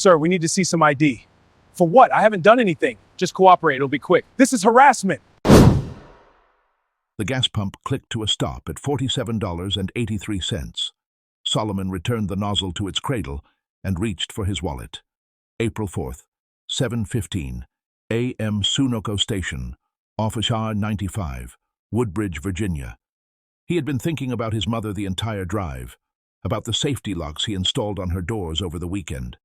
Sir, we need to see some ID. For what? I haven't done anything. Just cooperate, it'll be quick. This is harassment. The gas pump clicked to a stop at $47.83. Solomon returned the nozzle to its cradle and reached for his wallet. April 4th, 7:15 a.m. Sunoco Station, Office R95, Woodbridge, Virginia. He had been thinking about his mother the entire drive, about the safety locks he installed on her doors over the weekend,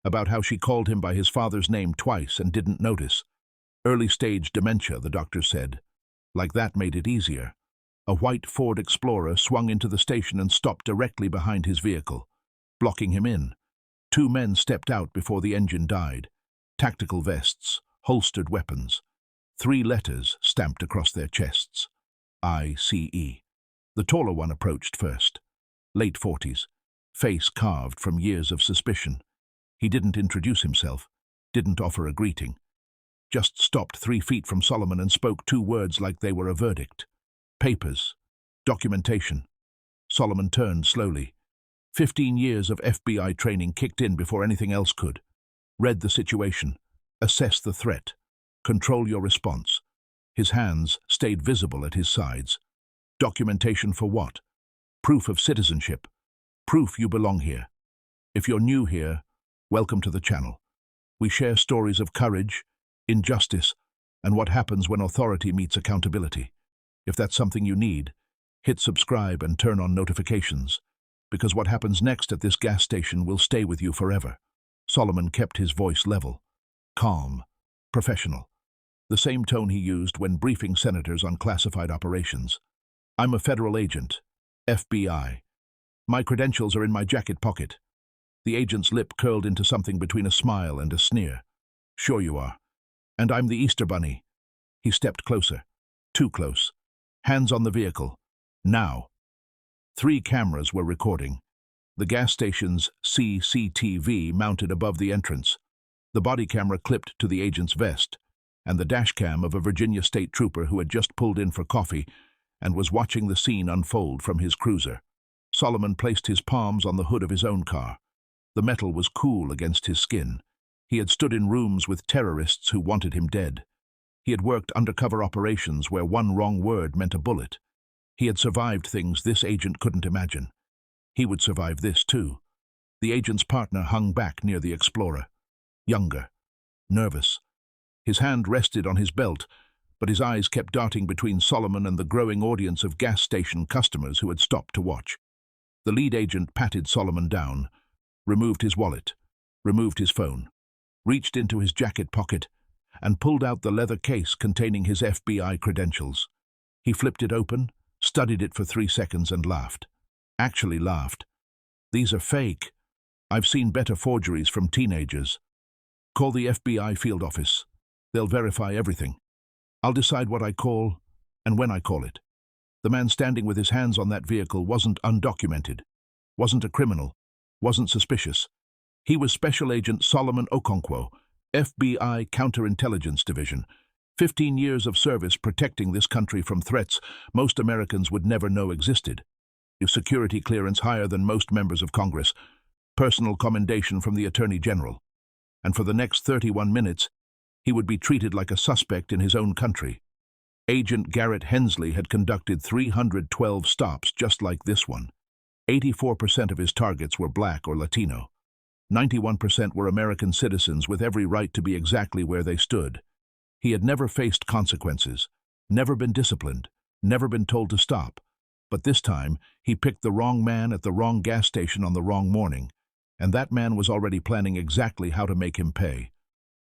about how she called him by his father's name twice and didn't notice. Early-stage dementia, the doctor said. Like that made it easier. A white Ford Explorer swung into the station and stopped directly behind his vehicle, blocking him in. Two men stepped out before the engine died. Tactical vests, holstered weapons. 3 letters stamped across their chests. ICE. The taller one approached first. Late 40s, face carved from years of suspicion. He didn't introduce himself, didn't offer a greeting. Just stopped 3 feet from Solomon and spoke 2 words like they were a verdict. Papers. Documentation. Solomon turned slowly. 15 years of FBI training kicked in before anything else could. Read the situation. Assess the threat. Control your response. His hands stayed visible at his sides. Documentation for what? Proof of citizenship. Proof you belong here. If you're new here, welcome to the channel. We share stories of courage, injustice, and what happens when authority meets accountability. If that's something you need, hit subscribe and turn on notifications, because what happens next at this gas station will stay with you forever. Solomon kept his voice level, calm, professional, the same tone he used when briefing senators on classified operations. I'm a federal agent, FBI. My credentials are in my jacket pocket. The agent's lip curled into something between a smile and a sneer. Sure you are. And I'm the Easter Bunny. He stepped closer. Too close. Hands on the vehicle. Now. 3 cameras were recording. The gas station's CCTV mounted above the entrance. The body camera clipped to the agent's vest, and the dash cam of a Virginia state trooper who had just pulled in for coffee and was watching the scene unfold from his cruiser. Solomon placed his palms on the hood of his own car. The metal was cool against his skin. He had stood in rooms with terrorists who wanted him dead. He had worked undercover operations where one wrong word meant a bullet. He had survived things this agent couldn't imagine. He would survive this too. The agent's partner hung back near the Explorer. Younger. Nervous. His hand rested on his belt, but his eyes kept darting between Solomon and the growing audience of gas station customers who had stopped to watch. The lead agent patted Solomon down, removed his wallet, removed his phone, reached into his jacket pocket, and pulled out the leather case containing his FBI credentials. He flipped it open, studied it for 3 seconds and laughed. Actually laughed. These are fake. I've seen better forgeries from teenagers. Call the FBI field office. They'll verify everything. I'll decide what I call and when I call it. The man standing with his hands on that vehicle wasn't undocumented, wasn't a criminal, wasn't suspicious. He was Special Agent Solomon Okonkwo, FBI Counterintelligence Division. 15 years of service protecting this country from threats most Americans would never know existed. If security clearance higher than most members of Congress, personal commendation from the Attorney General. And for the next 31 minutes, he would be treated like a suspect in his own country. Agent Garrett Hensley had conducted 312 stops just like this one. 84% of his targets were black or Latino. 91% were American citizens with every right to be exactly where they stood. He had never faced consequences, never been disciplined, never been told to stop. But this time, he picked the wrong man at the wrong gas station on the wrong morning, and that man was already planning exactly how to make him pay.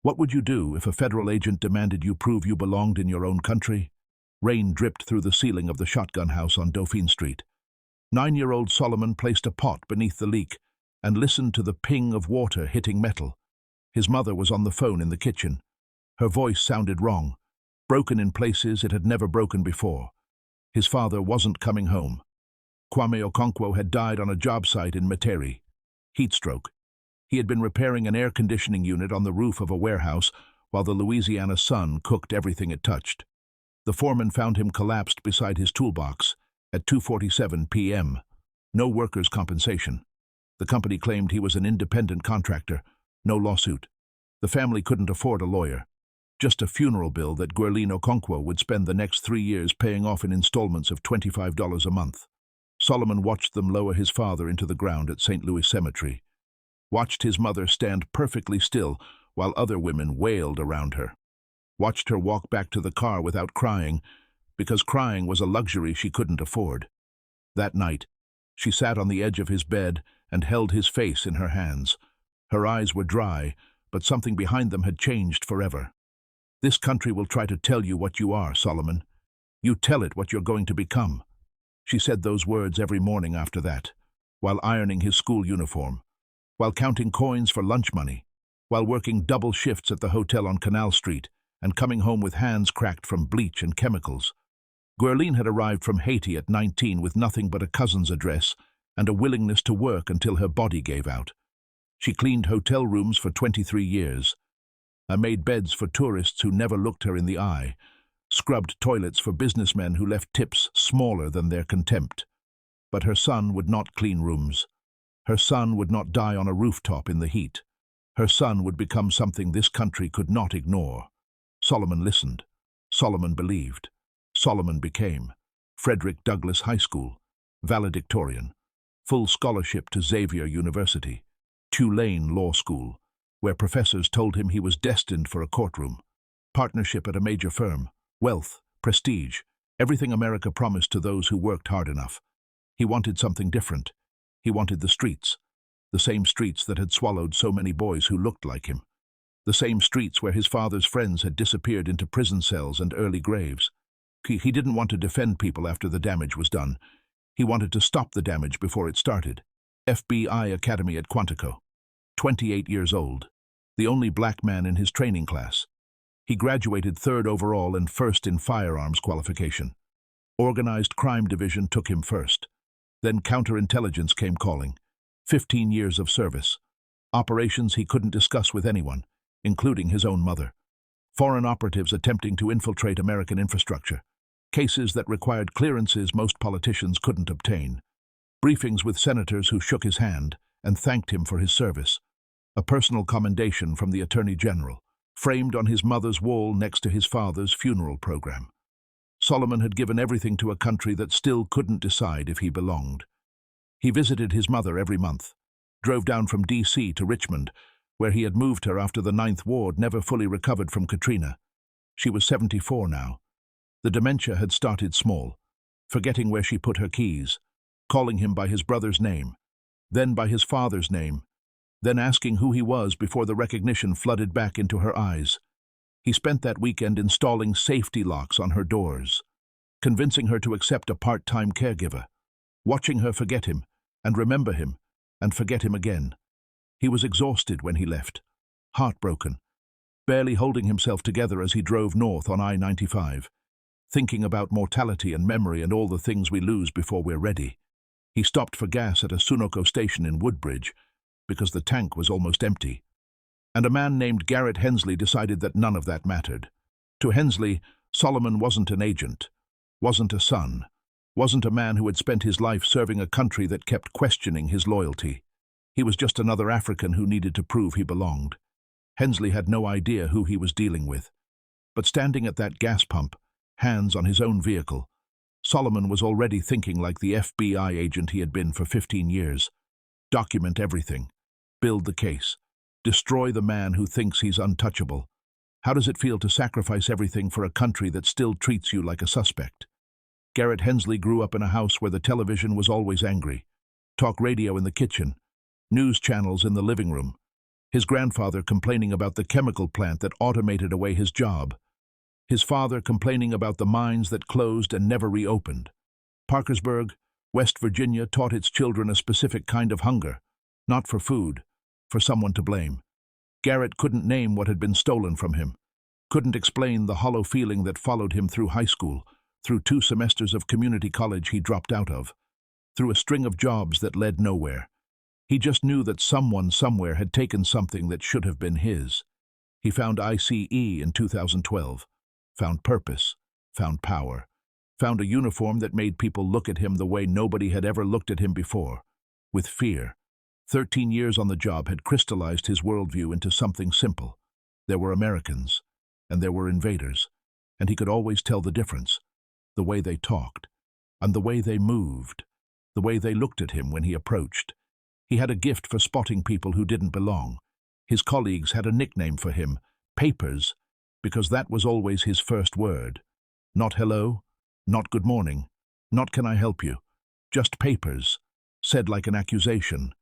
What would you do if a federal agent demanded you prove you belonged in your own country? Rain dripped through the ceiling of the shotgun house on Dauphine Street. 9-year-old Solomon placed a pot beneath the leak and listened to the ping of water hitting metal. His mother was on the phone in the kitchen. Her voice sounded wrong, broken in places it had never broken before. His father wasn't coming home. Kwame Okonkwo had died on a job site in Metairie. Heat stroke. He had been repairing an air conditioning unit on the roof of a warehouse while the Louisiana sun cooked everything it touched. The foreman found him collapsed beside his toolbox at 2:47 p.m. No workers' compensation. The company claimed he was an independent contractor, No lawsuit. The family couldn't afford a lawyer. Just a funeral bill that Guerline Okonkwo would spend the next 3 years paying off in installments of $25 a month. Solomon watched them lower his father into the ground at St. Louis Cemetery. Watched his mother stand perfectly still while other women wailed around her. Watched her walk back to the car without crying, because crying was a luxury she couldn't afford. That night, she sat on the edge of his bed and held his face in her hands. Her eyes were dry, but something behind them had changed forever. This country will try to tell you what you are, Solomon. You tell it what you're going to become. She said those words every morning after that, while ironing his school uniform, while counting coins for lunch money, while working double shifts at the hotel on Canal Street and coming home with hands cracked from bleach and chemicals. Guerline had arrived from Haiti at 19 with nothing but a cousin's address and a willingness to work until her body gave out. She cleaned hotel rooms for 23 years, made beds for tourists who never looked her in the eye, scrubbed toilets for businessmen who left tips smaller than their contempt. But her son would not clean rooms. Her son would not die on a rooftop in the heat. Her son would become something this country could not ignore. Solomon listened. Solomon believed. Solomon became Frederick Douglass High School, valedictorian, full scholarship to Xavier University, Tulane Law School, where professors told him he was destined for a courtroom, partnership at a major firm, wealth, prestige, everything America promised to those who worked hard enough. He wanted something different. He wanted the streets, the same streets that had swallowed so many boys who looked like him, the same streets where his father's friends had disappeared into prison cells and early graves. He didn't want to defend people after the damage was done. He wanted to stop the damage before it started. FBI Academy at Quantico. 28 years old. The only black man in his training class. He graduated 3rd overall and 1st in firearms qualification. Organized crime division took him first. Then counterintelligence came calling. 15 years of service. Operations he couldn't discuss with anyone, including his own mother. Foreign operatives attempting to infiltrate American infrastructure. Cases that required clearances most politicians couldn't obtain. Briefings with senators who shook his hand and thanked him for his service. A personal commendation from the Attorney General, framed on his mother's wall next to his father's funeral program. Solomon had given everything to a country that still couldn't decide if he belonged. He visited his mother every month, drove down from D.C. to Richmond, where he had moved her after the 9th Ward never fully recovered from Katrina. She was 74 now. The dementia had started small, forgetting where she put her keys, calling him by his brother's name, then by his father's name, then asking who he was before the recognition flooded back into her eyes. He spent that weekend installing safety locks on her doors, convincing her to accept a part-time caregiver, watching her forget him and remember him and forget him again. He was exhausted when he left, heartbroken, barely holding himself together as he drove north on I-95, thinking about mortality and memory and all the things we lose before we're ready. He stopped for gas at a Sunoco station in Woodbridge because the tank was almost empty. And a man named Garrett Hensley decided that none of that mattered. To Hensley, Solomon wasn't an agent, wasn't a son, wasn't a man who had spent his life serving a country that kept questioning his loyalty. He was just another African who needed to prove he belonged. Hensley had no idea who he was dealing with. But standing at that gas pump, hands on his own vehicle, Solomon was already thinking like the FBI agent he had been for 15 years. Document everything. Build the case. Destroy the man who thinks he's untouchable. How does it feel to sacrifice everything for a country that still treats you like a suspect? Garrett Hensley grew up in a house where the television was always angry. Talk radio in the kitchen. News channels in the living room. His grandfather complaining about the chemical plant that automated away his job. His father complaining about the mines that closed and never reopened. Parkersburg, West Virginia taught its children a specific kind of hunger, not for food, for someone to blame. Garrett couldn't name what had been stolen from him, couldn't explain the hollow feeling that followed him through high school, through 2 semesters of community college he dropped out of, through a string of jobs that led nowhere. He just knew that someone somewhere had taken something that should have been his. He found ICE in 2012, found purpose, found power, found a uniform that made people look at him the way nobody had ever looked at him before, with fear. 13 years on the job had crystallized his worldview into something simple. There were Americans, and there were invaders, and he could always tell the difference. The way they talked, and the way they moved, the way they looked at him when he approached. He had a gift for spotting people who didn't belong. His colleagues had a nickname for him, Papers, because that was always his first word. Not hello, not good morning, not can I help you, just Papers, said like an accusation,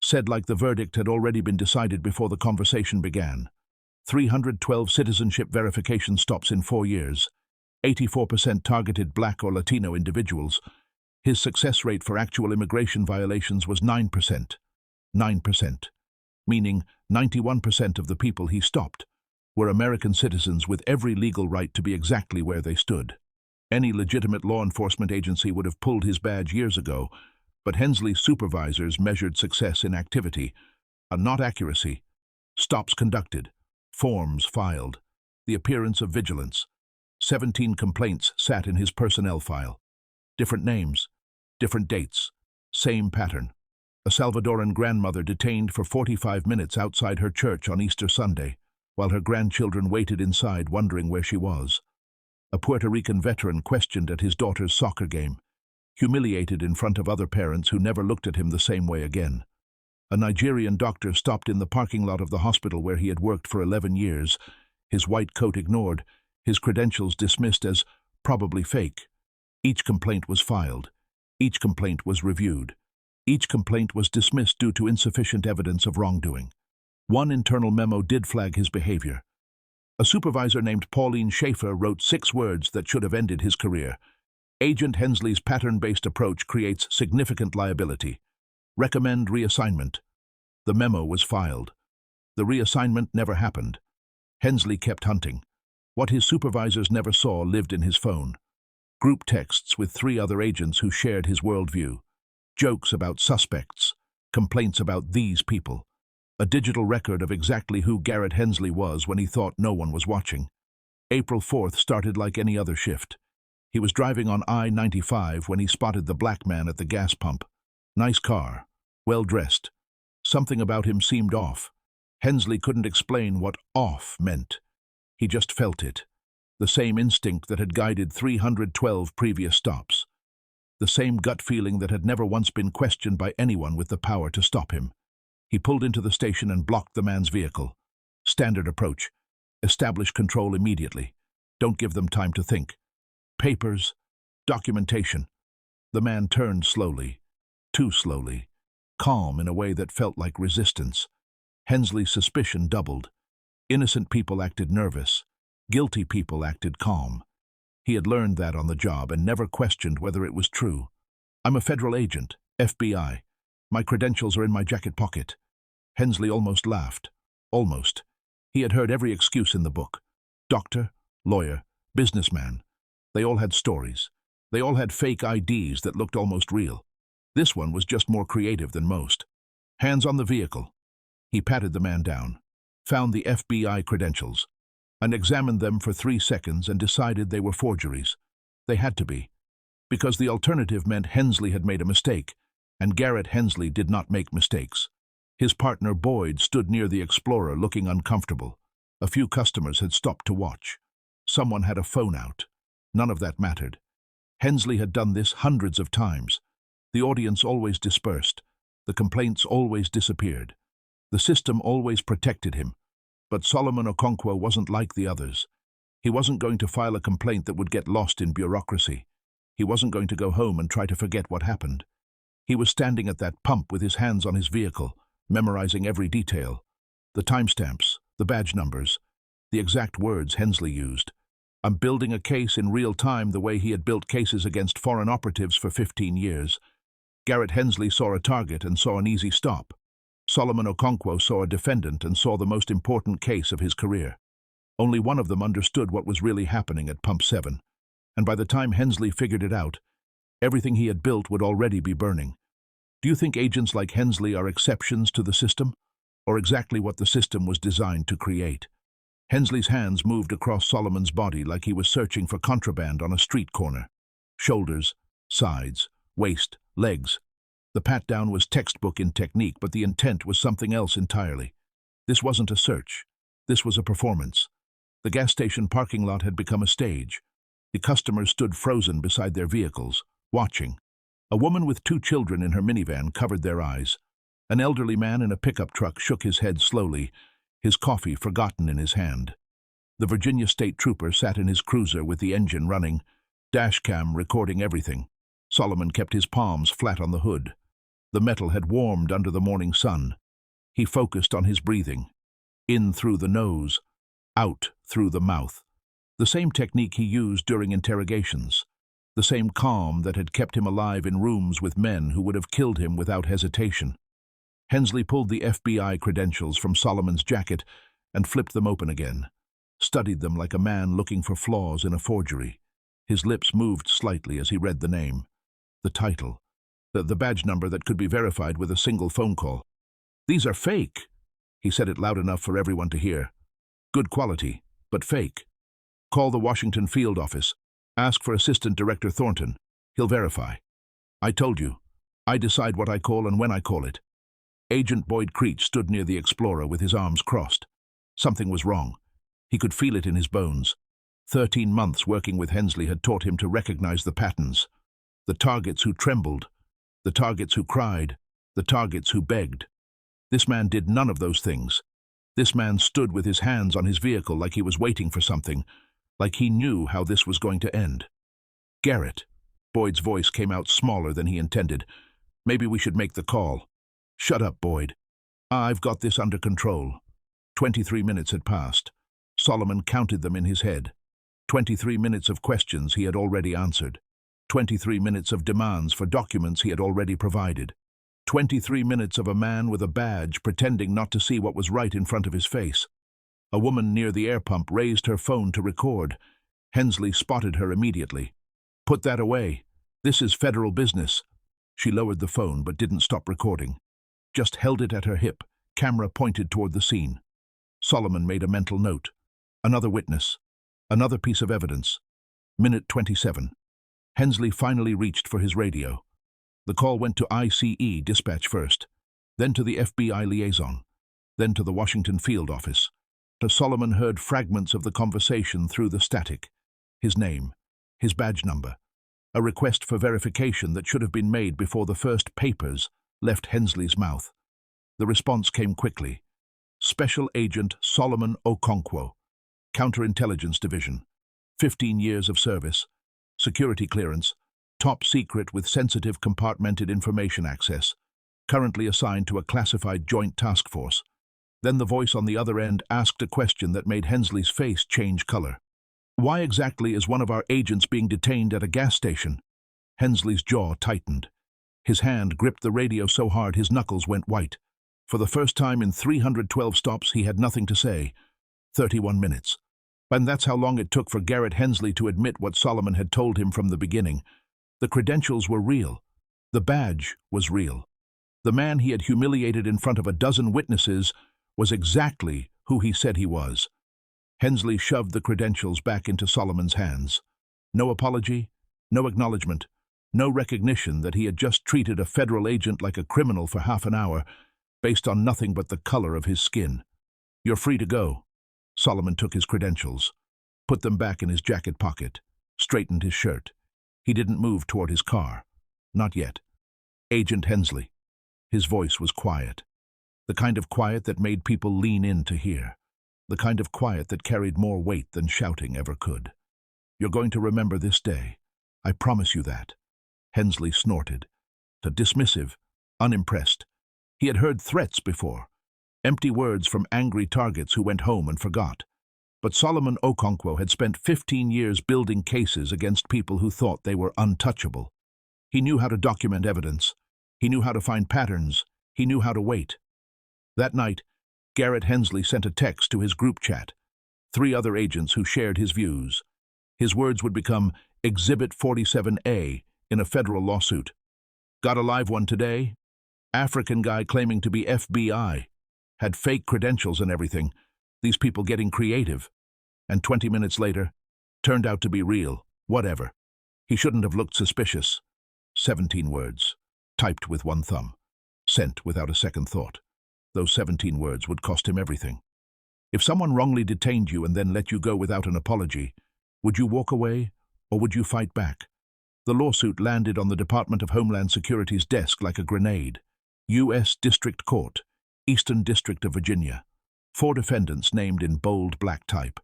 said like the verdict had already been decided before the conversation began. 312 citizenship verification stops in 4 years. 84% targeted Black or Latino individuals. His success rate for actual immigration violations was 9%. 9%, meaning 91% of the people he stopped were American citizens with every legal right to be exactly where they stood. Any legitimate law enforcement agency would have pulled his badge years ago, but Hensley's supervisors measured success in activity, not accuracy. Stops conducted, forms filed, the appearance of vigilance. 17 complaints sat in his personnel file. Different names, different dates, same pattern. A Salvadoran grandmother detained for 45 minutes outside her church on Easter Sunday, while her grandchildren waited inside wondering where she was. A Puerto Rican veteran questioned at his daughter's soccer game, humiliated in front of other parents who never looked at him the same way again. A Nigerian doctor stopped in the parking lot of the hospital where he had worked for 11 years, his white coat ignored, his credentials dismissed as probably fake. Each complaint was filed. Each complaint was reviewed. Each complaint was dismissed due to insufficient evidence of wrongdoing. One internal memo did flag his behavior. A supervisor named Pauline Schaefer wrote 6 words that should have ended his career. Agent Hensley's pattern-based approach creates significant liability. Recommend reassignment. The memo was filed. The reassignment never happened. Hensley kept hunting. What his supervisors never saw lived in his phone. Group texts with 3 other agents who shared his worldview. Jokes about suspects. Complaints about these people. A digital record of exactly who Garrett Hensley was when he thought no one was watching. April 4th started like any other shift. He was driving on I-95 when he spotted the black man at the gas pump. Nice car, well-dressed. Something about him seemed off. Hensley couldn't explain what off meant. He just felt it. The same instinct that had guided 312 previous stops. The same gut feeling that had never once been questioned by anyone with the power to stop him. He pulled into the station and blocked the man's vehicle. Standard approach. Establish control immediately. Don't give them time to think. Papers. Documentation. The man turned slowly. Too slowly. Calm in a way that felt like resistance. Hensley's suspicion doubled. Innocent people acted nervous. Guilty people acted calm. He had learned that on the job and never questioned whether it was true. I'm a federal agent, FBI. My credentials are in my jacket pocket. Hensley almost laughed. Almost. He had heard every excuse in the book. Doctor, lawyer, businessman. They all had stories. They all had fake IDs that looked almost real. This one was just more creative than most. Hands on the vehicle. He patted the man down, found the FBI credentials, and examined them for 3 seconds and decided they were forgeries. They had to be, because the alternative meant Hensley had made a mistake, and Garrett Hensley did not make mistakes. His partner Boyd stood near the Explorer looking uncomfortable. A few customers had stopped to watch. Someone had a phone out. None of that mattered. Hensley had done this hundreds of times. The audience always dispersed. The complaints always disappeared. The system always protected him. But Solomon Okonkwo wasn't like the others. He wasn't going to file a complaint that would get lost in bureaucracy. He wasn't going to go home and try to forget what happened. He was standing at that pump with his hands on his vehicle, memorizing every detail. The timestamps, the badge numbers, the exact words Hensley used. I'm building a case in real time the way he had built cases against foreign operatives for 15 years. Garrett Hensley saw a target and saw an easy stop. Solomon Okonkwo saw a defendant and saw the most important case of his career. Only one of them understood what was really happening at Pump 7, and by the time Hensley figured it out, everything he had built would already be burning. Do you think agents like Hensley are exceptions to the system, or exactly what the system was designed to create? Hensley's hands moved across Solomon's body like he was searching for contraband on a street corner. Shoulders, sides, waist, legs. The pat-down was textbook in technique, but the intent was something else entirely. This wasn't a search. This was a performance. The gas station parking lot had become a stage. The customers stood frozen beside their vehicles, watching. A woman with 2 children in her minivan covered their eyes. An elderly man in a pickup truck shook his head slowly, his coffee forgotten in his hand. The Virginia State Trooper sat in his cruiser with the engine running, dashcam recording everything. Solomon kept his palms flat on the hood. The metal had warmed under the morning sun. He focused on his breathing. In through the nose, out through the mouth. The same technique he used during interrogations. The same calm that had kept him alive in rooms with men who would have killed him without hesitation. Hensley pulled the FBI credentials from Solomon's jacket and flipped them open again, studied them like a man looking for flaws in a forgery. His lips moved slightly as he read the name, the title, the badge number that could be verified with a single phone call. "These are fake." He said it loud enough for everyone to hear. "Good quality, but fake. Call the Washington field office. Ask for Assistant Director Thornton. He'll verify. I told you. I decide what I call and when I call it." Agent Boyd Creech stood near the Explorer with his arms crossed. Something was wrong. He could feel it in his bones. 13 months working with Hensley had taught him to recognize the patterns. The targets who trembled, the targets who cried, the targets who begged. This man did none of those things. This man stood with his hands on his vehicle like he was waiting for something, like he knew how this was going to end. "Garrett." Boyd's voice came out smaller than he intended. "Maybe we should make the call." "Shut up, Boyd. I've got this under control." 23 minutes had passed. Solomon counted them in his head. 23 minutes of questions he had already answered. 23 minutes of demands for documents he had already provided. 23 minutes of a man with a badge pretending not to see what was right in front of his face. A woman near the air pump raised her phone to record. Hensley spotted her immediately. "Put that away. This is federal business." She lowered the phone but didn't stop recording. Just held it at her hip, camera pointed toward the scene. Solomon made a mental note. Another witness. Another piece of evidence. Minute 27. Hensley finally reached for his radio. The call went to ICE dispatch first, then to the FBI liaison, then to the Washington field office. Solomon heard fragments of the conversation through the static. His name, his badge number, a request for verification that should have been made before the first papers left Hensley's mouth. The response came quickly. Special Agent Solomon Okonkwo, Counterintelligence Division, 15 years of service, security clearance, top secret with sensitive compartmented information access, currently assigned to a classified joint task force. Then the voice on the other end asked a question that made Hensley's face change color. "Why exactly is one of our agents being detained at a gas station?" Hensley's jaw tightened. His hand gripped the radio so hard his knuckles went white. For the first time in 312 stops, he had nothing to say. 31 minutes. And that's how long it took for Garrett Hensley to admit what Solomon had told him from the beginning. The credentials were real. The badge was real. The man he had humiliated in front of a dozen witnesses was exactly who he said he was. Hensley shoved the credentials back into Solomon's hands. No apology, no acknowledgement, no recognition that he had just treated a federal agent like a criminal for half an hour, based on nothing but the color of his skin. "You're free to go." Solomon took his credentials, put them back in his jacket pocket, straightened his shirt. He didn't move toward his car. Not yet. "Agent Hensley." His voice was quiet. The kind of quiet that made people lean in to hear. The kind of quiet that carried more weight than shouting ever could. "You're going to remember this day. I promise you that." Hensley snorted. Dismissive, unimpressed. He had heard threats before. Empty words from angry targets who went home and forgot. But Solomon Okonkwo had spent 15 years building cases against people who thought they were untouchable. He knew how to document evidence. He knew how to find patterns. He knew how to wait. That night, Garrett Hensley sent a text to his group chat. 3 other agents who shared his views. His words would become Exhibit 47A in a federal lawsuit. "Got a live one today? African guy claiming to be FBI. Had fake credentials and everything. These people getting creative." And 20 minutes later, turned out to be real. Whatever. He shouldn't have looked suspicious. 17 words. typed with one thumb, sent without a second thought. Those 17 words would cost him everything. If someone wrongly detained you and then let you go without an apology, would you walk away or would you fight back? The lawsuit landed on the Department of Homeland Security's desk like a grenade. U.S. District Court, Eastern District of Virginia. 4 defendants named in bold black type.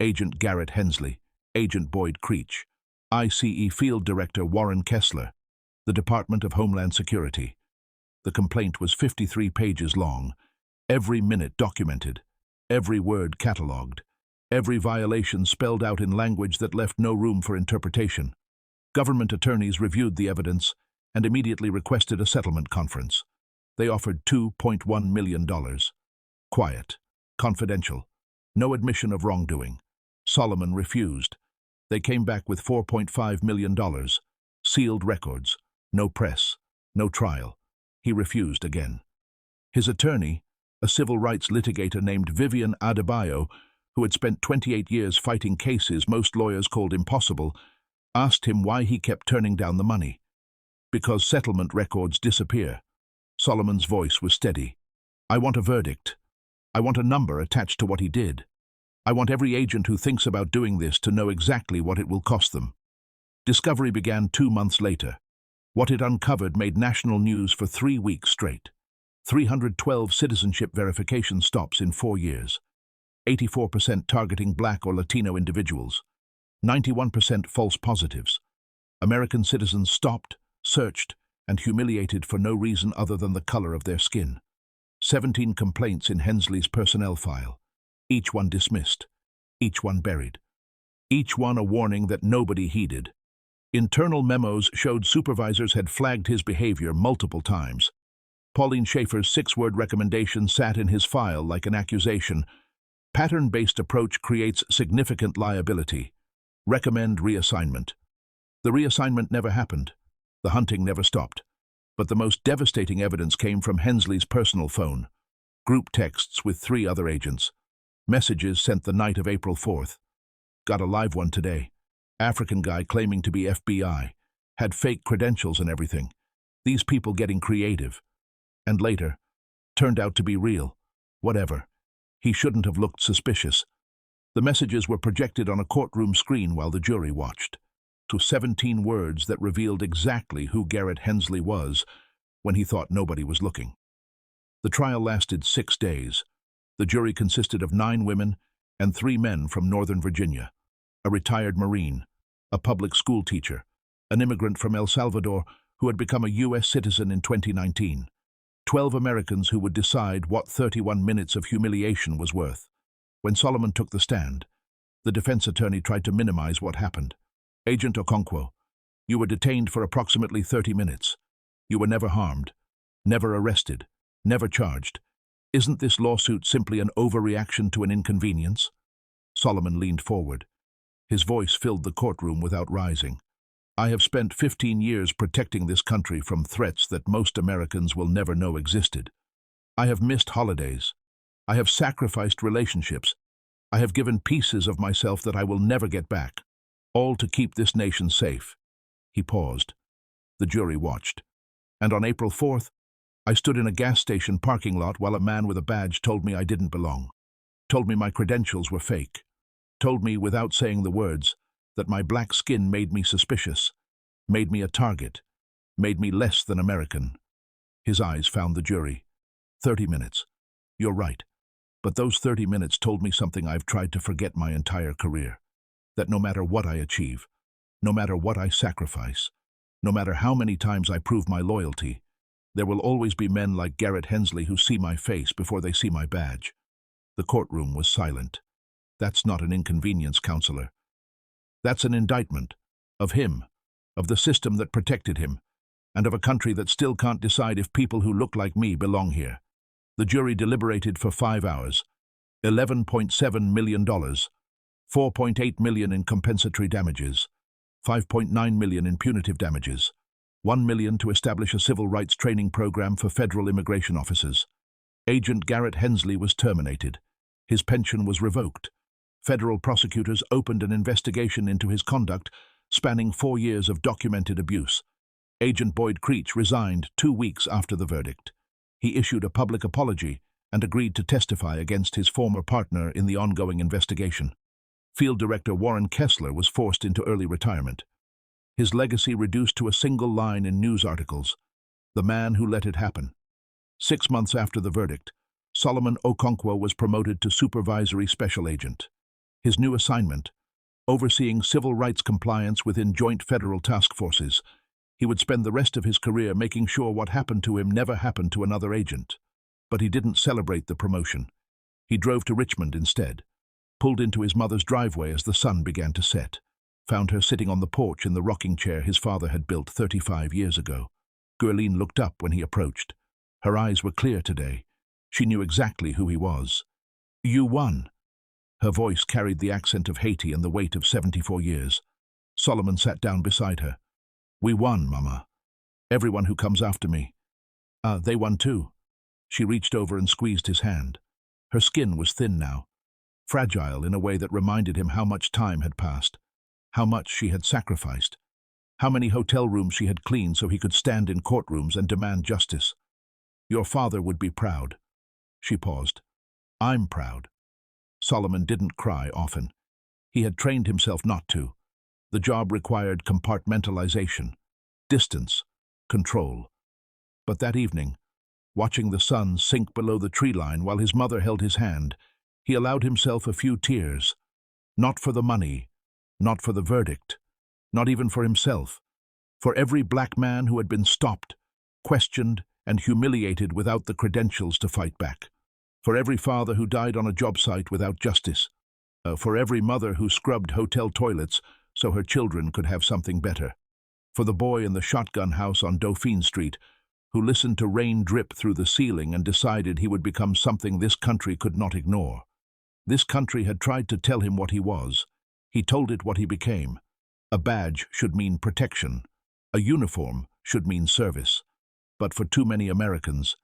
Agent Garrett Hensley, Agent Boyd Creech, ICE Field Director Warren Kessler, the Department of Homeland Security. The complaint was 53 pages long, every minute documented, every word catalogued, every violation spelled out in language that left no room for interpretation. Government attorneys reviewed the evidence and immediately requested a settlement conference. They offered $2.1 million. Quiet, confidential, no admission of wrongdoing. Solomon refused. They came back with $4.5 million, sealed records, no press, no trial. He refused again. His attorney, a civil rights litigator named Vivian Adebayo, who had spent 28 years fighting cases most lawyers called impossible, asked him why he kept turning down the money. Because settlement records disappear. Solomon's voice was steady. I want a verdict. I want a number attached to what he did. I want every agent who thinks about doing this to know exactly what it will cost them. Discovery began 2 months later. What it uncovered made national news for 3 weeks straight. 312 citizenship verification stops in 4 years. 84% targeting Black or Latino individuals. 91% false positives. American citizens stopped, searched, and humiliated for no reason other than the color of their skin. 17 complaints in Hensley's personnel file. Each one dismissed. Each one buried. Each one a warning that nobody heeded. Internal memos showed supervisors had flagged his behavior multiple times. Pauline Schaefer's 6-word recommendation sat in his file like an accusation. Pattern-based approach creates significant liability. Recommend reassignment. The reassignment never happened. The hunting never stopped. But the most devastating evidence came from Hensley's personal phone. Group texts with 3 other agents. Messages sent the night of April 4th. Got a live one today. African guy claiming to be FBI. Had fake credentials and everything. These people getting creative. And later, turned out to be real. Whatever. He shouldn't have looked suspicious. The messages were projected on a courtroom screen while the jury watched. To 17 words that revealed exactly who Garrett Hensley was when he thought nobody was looking. The trial lasted 6 days. The jury consisted of 9 women and 3 men from Northern Virginia, a retired Marine, a public school teacher, an immigrant from El Salvador who had become a U.S. citizen in 2019, 12 Americans who would decide what 31 minutes of humiliation was worth. When Solomon took the stand, the defense attorney tried to minimize what happened. Agent Okonkwo, you were detained for approximately 30 minutes. You were never harmed, never arrested, never charged. Isn't this lawsuit simply an overreaction to an inconvenience? Solomon leaned forward. His voice filled the courtroom without rising. I have spent 15 years protecting this country from threats that most Americans will never know existed. I have missed holidays. I have sacrificed relationships. I have given pieces of myself that I will never get back, all to keep this nation safe. He paused. The jury watched. And on April 4th, I stood in a gas station parking lot while a man with a badge told me I didn't belong, told me my credentials were fake, told me without saying the words that my black skin made me suspicious, made me a target, made me less than American. His eyes found the jury. 30 minutes. You're right. But those 30 minutes told me something I've tried to forget my entire career. That no matter what I achieve, no matter what I sacrifice, no matter how many times I prove my loyalty, there will always be men like Garrett Hensley who see my face before they see my badge. The courtroom was silent. That's not an inconvenience, counselor. That's an indictment. Of him, of the system that protected him, and of a country that still can't decide if people who look like me belong here. The jury deliberated for 5 hours. $11.7 million, $4.8 million in compensatory damages, $5.9 million in punitive damages, $1 million to establish a civil rights training program for federal immigration officers. Agent Garrett Hensley was terminated. His pension was revoked. Federal prosecutors opened an investigation into his conduct, spanning 4 years of documented abuse. Agent Boyd Creech resigned 2 weeks after the verdict. He issued a public apology and agreed to testify against his former partner in the ongoing investigation. Field Director Warren Kessler was forced into early retirement. His legacy reduced to a single line in news articles: "The man who let it happen." 6 months after the verdict, Solomon Okonkwo was promoted to Supervisory Special Agent. His new assignment: overseeing civil rights compliance within joint federal task forces. He would spend the rest of his career making sure what happened to him never happened to another agent. But he didn't celebrate the promotion. He drove to Richmond instead, pulled into his mother's driveway as the sun began to set, found her sitting on the porch in the rocking chair his father had built 35 years ago. Gurleen looked up when he approached. Her eyes were clear today. She knew exactly who he was. "You won." Her voice carried the accent of Haiti and the weight of 74 years. Solomon sat down beside her. "We won, Mama. Everyone who comes after me. They won too." She reached over and squeezed his hand. Her skin was thin now, fragile in a way that reminded him how much time had passed, how much she had sacrificed, how many hotel rooms she had cleaned so he could stand in courtrooms and demand justice. "Your father would be proud." She paused. "I'm proud." Solomon didn't cry often. He had trained himself not to. The job required compartmentalization, distance, control. But that evening, watching the sun sink below the tree line while his mother held his hand, he allowed himself a few tears. Not for the money, not for the verdict, not even for himself. For every black man who had been stopped, questioned, and humiliated without the credentials to fight back. For every father who died on a job site without justice. For every mother who scrubbed hotel toilets so her children could have something better. For the boy in the shotgun house on Dauphine Street who listened to rain drip through the ceiling and decided he would become something this country could not ignore. This country had tried to tell him what he was. He told it what he became. A badge should mean protection. A uniform should mean service. But for too many Americans,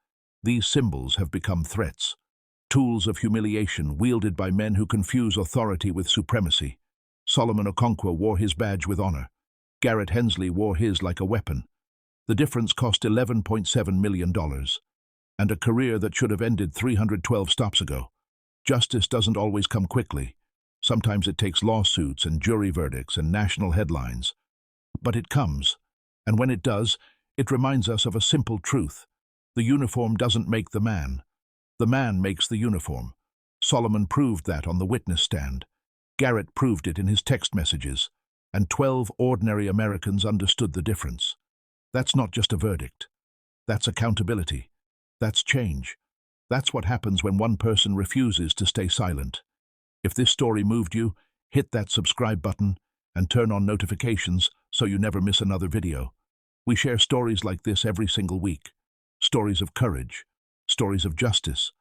these symbols have become threats. Tools of humiliation wielded by men who confuse authority with supremacy. Solomon Okonkwo wore his badge with honor. Garrett Hensley wore his like a weapon. The difference cost $11.7 million. And a career that should have ended 312 stops ago. Justice doesn't always come quickly. Sometimes it takes lawsuits and jury verdicts and national headlines. But it comes. And when it does, it reminds us of a simple truth. The uniform doesn't make the man. The man makes the uniform. Solomon proved that on the witness stand. Garrett proved it in his text messages. And 12 ordinary Americans understood the difference. That's not just a verdict. That's accountability. That's change. That's what happens when one person refuses to stay silent. If this story moved you, hit that subscribe button and turn on notifications so you never miss another video. We share stories like this every single week. Stories of courage, stories of justice,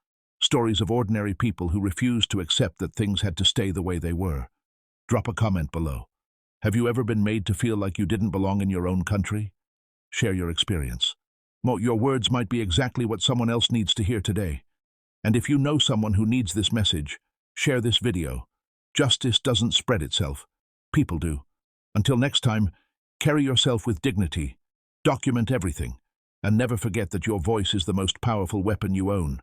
stories of ordinary people who refused to accept that things had to stay the way they were. Drop a comment below. Have you ever been made to feel like you didn't belong in your own country? Share your experience. Your words might be exactly what someone else needs to hear today. And if you know someone who needs this message, share this video. Justice doesn't spread itself. People do. Until next time, carry yourself with dignity, document everything, and never forget that your voice is the most powerful weapon you own.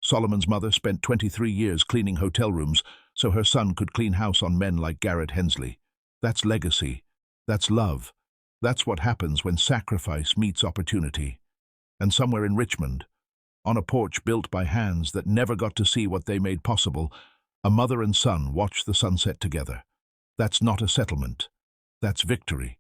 Solomon's mother spent 23 years cleaning hotel rooms so her son could clean house on men like Garrett Hensley. That's legacy. That's love. That's what happens when sacrifice meets opportunity. And somewhere in Richmond, on a porch built by hands that never got to see what they made possible, a mother and son watch the sunset together. That's not a settlement. That's victory.